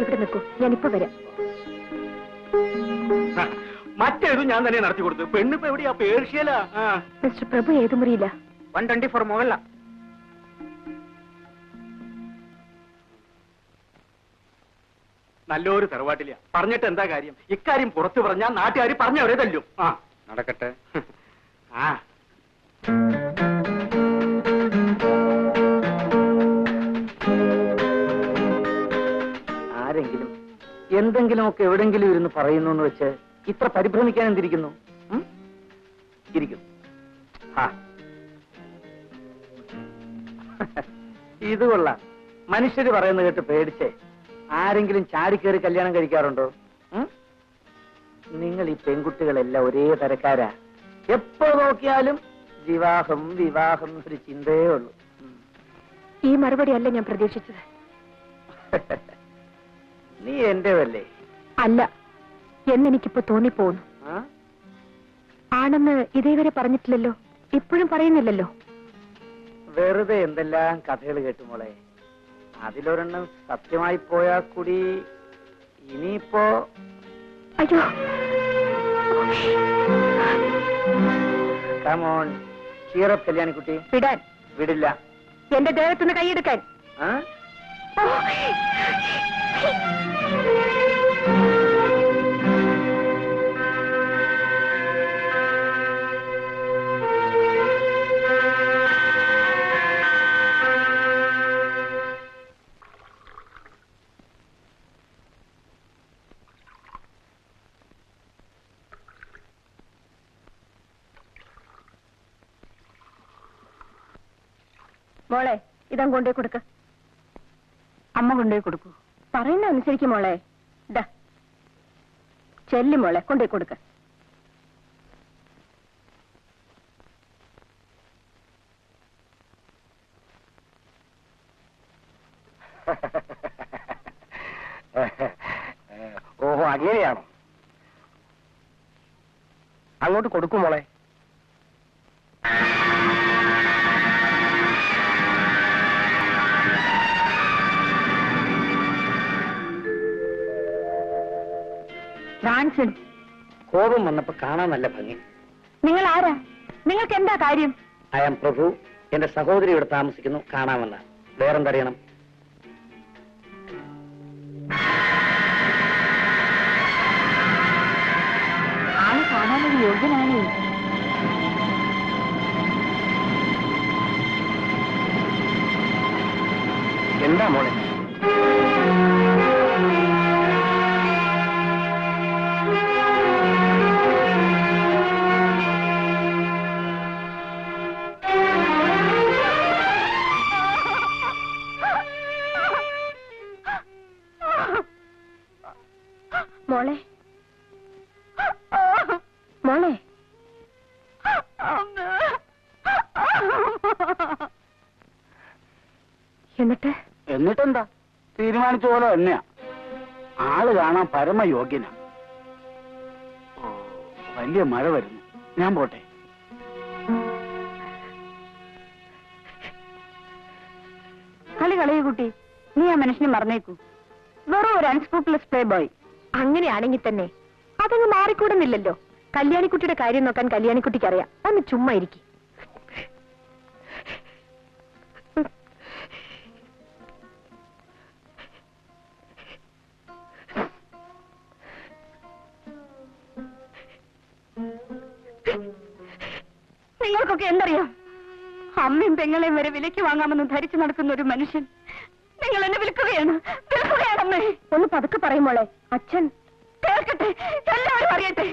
ഇവിടെ നിൽക്കൂ, ഞാനിപ്പോ വരാം. മറ്റേതും ഞാൻ തന്നെ നടത്തി കൊടുത്തു. പെണ്ണിപ്പോ എവിടെയാ? പേർഷ്യല. മിസ്റ്റർ പ്രഭു ഏത് മുറിയില്ല? 124 മുകളില. നല്ലൊരു തറവാട്ടില്ല. പറഞ്ഞിട്ട് എന്താ കാര്യം? ഇക്കാര്യം പുറത്തു പറഞ്ഞാൽ നാട്ടുകാർ പറഞ്ഞവരെ തല്ലും. നടക്കട്ടെ. ആരെങ്കിലും എന്തെങ്കിലുമൊക്കെ എവിടെങ്കിലും ഇരുന്ന് പറയുന്നു എന്ന് വെച്ച് ഇത്ര പരിഭ്രമിക്കാൻ എന്തിരിക്കുന്നു? ഇരിക്കുന്നു. ഇത് കൊള്ളാം. മനുഷ്യര് പറയുന്നത് കേട്ട് പേടിച്ചേ ആരെങ്കിലും ചാടിക്കേറി കല്യാണം കഴിക്കാറുണ്ടോ? നിങ്ങൾ ഈ പെൺകുട്ടികളെല്ലാം ഒരേ തരക്കാരാ. എപ്പോ നോക്കിയാലും വിവാഹം വിവാഹം ഒരു ചിന്തയേ ഉള്ളൂ. ഈ മറുപടി അല്ല ഞാൻ പ്രതീക്ഷിച്ചത്. നീ എന്റേതല്ലേ? അല്ല എന്നെനിക്കിപ്പോ തോന്നിപ്പോന്നു. ആണെന്ന് ഇതേവരെ പറഞ്ഞിട്ടില്ലല്ലോ, ഇപ്പോഴും പറയുന്നില്ലല്ലോ. വെറുതെ എന്തെല്ലാം കഥകൾ കേട്ടു മോളെ. അതിലൊരെണ്ണം സത്യമായി പോയാൽ കൂടി ഇനിയിപ്പോ അയ്യോ. കമോൺ ചീറപ്പ് കല്യാണിക്കുട്ടി. വിടാൻ. വിടില്ല. എന്റെ ദേഹത്തുനിന്ന് കൈയെടുക്കാൻ. മോളെ ഇതം കൊണ്ടേ കൊടുക്ക. അമ്മ കൊണ്ടേ കൊടുക്കൂ. പറയുന്ന അനുസരിക്കും മോളെ. ഇതാ ചെല്ലി മോളെ കൊണ്ടേ കൊടുക്ക. ഓഹോ അങ്ങനെയാണോ? അങ്ങോട്ട് കൊടുക്കും മോളെ. കോപം വന്നപ്പോ കാണാൻ നല്ല ഭംഗി. നിങ്ങൾ ആരാ? നിങ്ങൾക്ക് എന്താ കാര്യം? ഐ ആം പ്രഭു. എന്റെ സഹോദരി ഇവിടെ താമസിക്കുന്നു, കാണാമെന്ന. വേറെന്തറിയണം? ആള് കാണാനൊരു യോഗ്യനാണേ. എന്താ മോളെ? മോളെ മോളെ എന്നിട്ടെന്താ? തീരുമാനിച്ച പോലെ തന്നെയാ. ആള് കാണാൻ പരമയോഗ്യനാ. വലിയ മഴ വരുന്നു, ഞാൻ പോട്ടെ. കളി കുട്ടി, നീ ആ മനുഷ്യനെ മറന്നേക്കൂ. വെറും ഒരു അൺസ്ക്രൂപ്ലെസ് പ്ലേ ബോയ്. അങ്ങനെയാണെങ്കിൽ തന്നെ അതങ്ങ് മാറിക്കൂടുന്നില്ലല്ലോ. കല്യാണിക്കുട്ടിയുടെ കാര്യം നോക്കാൻ കല്യാണിക്കുട്ടിക്ക് അറിയാം. ഒന്ന് ചുമ്മാ ഇരിക്കും. നിങ്ങൾക്കൊക്കെ എന്തറിയാം? അമ്മയും പെങ്ങളെയും വരെ വിലയ്ക്ക് വാങ്ങാമെന്ന് ധരിച്ചു നടക്കുന്ന ഒരു മനുഷ്യൻ നിങ്ങൾ എന്നെ വിൽക്കുകയാണ്. വിൽക്കുകയാണമ്മേ. ഒന്ന് പതുക്കെ പറയുമോളെ. അച്ഛൻ കേൾക്കട്ടെ, എല്ലാവരും അറിയട്ടെ.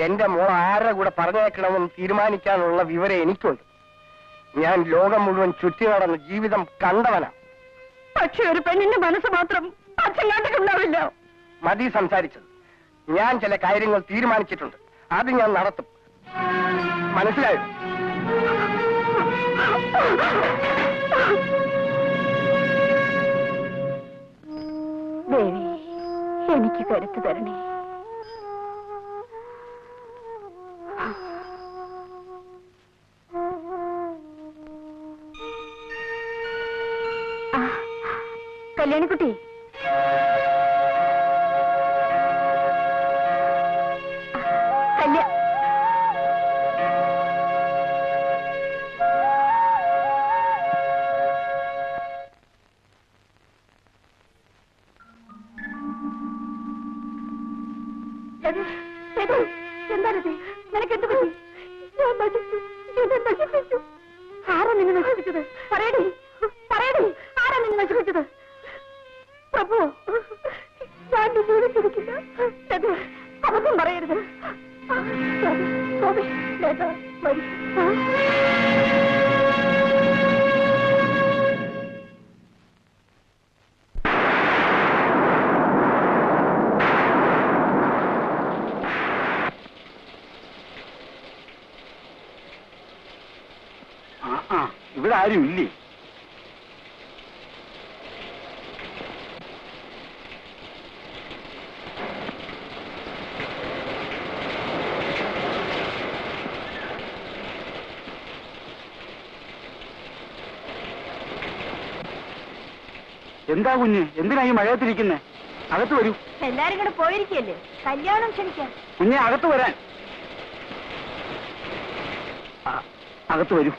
എന്റെ മോൾ ആരുടെ കൂടെ പറഞ്ഞേക്കണമെന്ന് തീരുമാനിക്കാനുള്ള വിവരം എനിക്കുണ്ട്. ഞാൻ ലോകം മുഴുവൻ ചുറ്റി നടന്ന ജീവിതം കണ്ടവനാ. പക്ഷെ ഒരു പെണ്ണിന്റെ മനസ്സ് മാത്രം അച്ഛൻ കണ്ടിട്ടുണ്ടാവില്ല. മതി സംസാരിച്ചത്. ഞാൻ ചില കാര്യങ്ങൾ തീരുമാനിച്ചിട്ടുണ്ട്. അത് ഞാൻ നടത്തും. മനസ്സിലായോ? ദേവി, എനിക്ക് കരുത്ത് തരണേ. കല്യാണിക്കുട്ടി, എന്താണിത്? നിനക്ക് എന്ത് പറ്റി? ആരാ നിന്നെ നശിപ്പിച്ചത്? പറയടി, പറയടി, ആരാ നിന്നെ നശിപ്പിച്ചത്? പ്രഭു, ഞാൻ നിന്നോട് ചോദിക്കില്ല. അബദ്ധം പറയരുത്. ഇവിടെ ആരും ഇല്ലേ? എന്താ കുഞ്ഞ്, എന്തിനാ ഈ മഴയത്തിരിക്കുന്നേ? അകത്ത് വരൂ. എല്ലാരും കൂടെ പോയിരിക്കല്ലേ, കല്യാണം ക്ഷണിക്കാൻ. കുഞ്ഞെ, അകത്ത് വരാൻ. അകത്ത് വരൂ.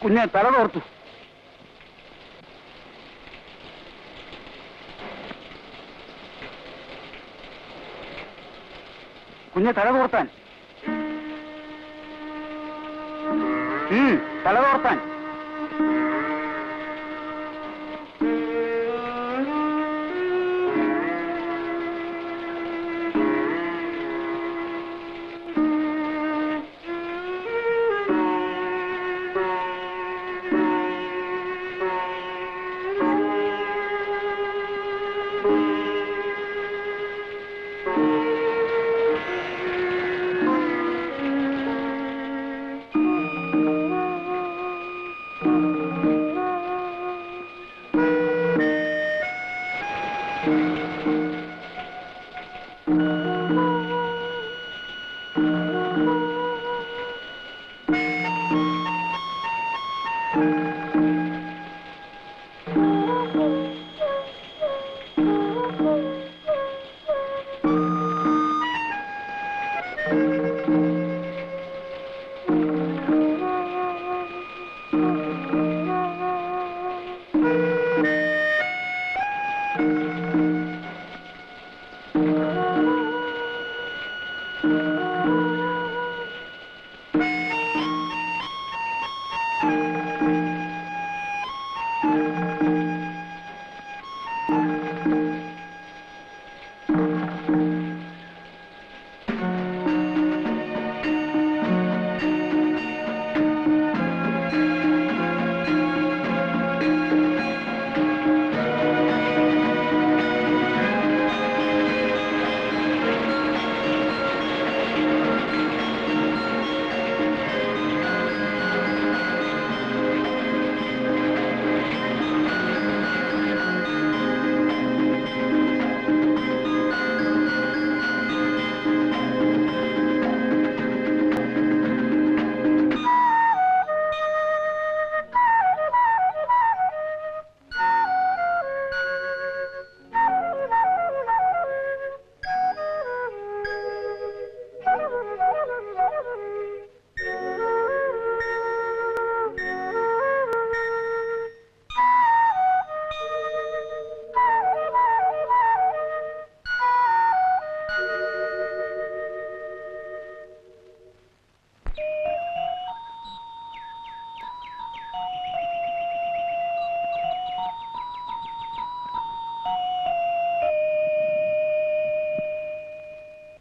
കുഞ്ഞെ, തല തോർത്തു. കുഞ്ഞെ, തല തോർത്താൻ. തല തോർത്താൻ.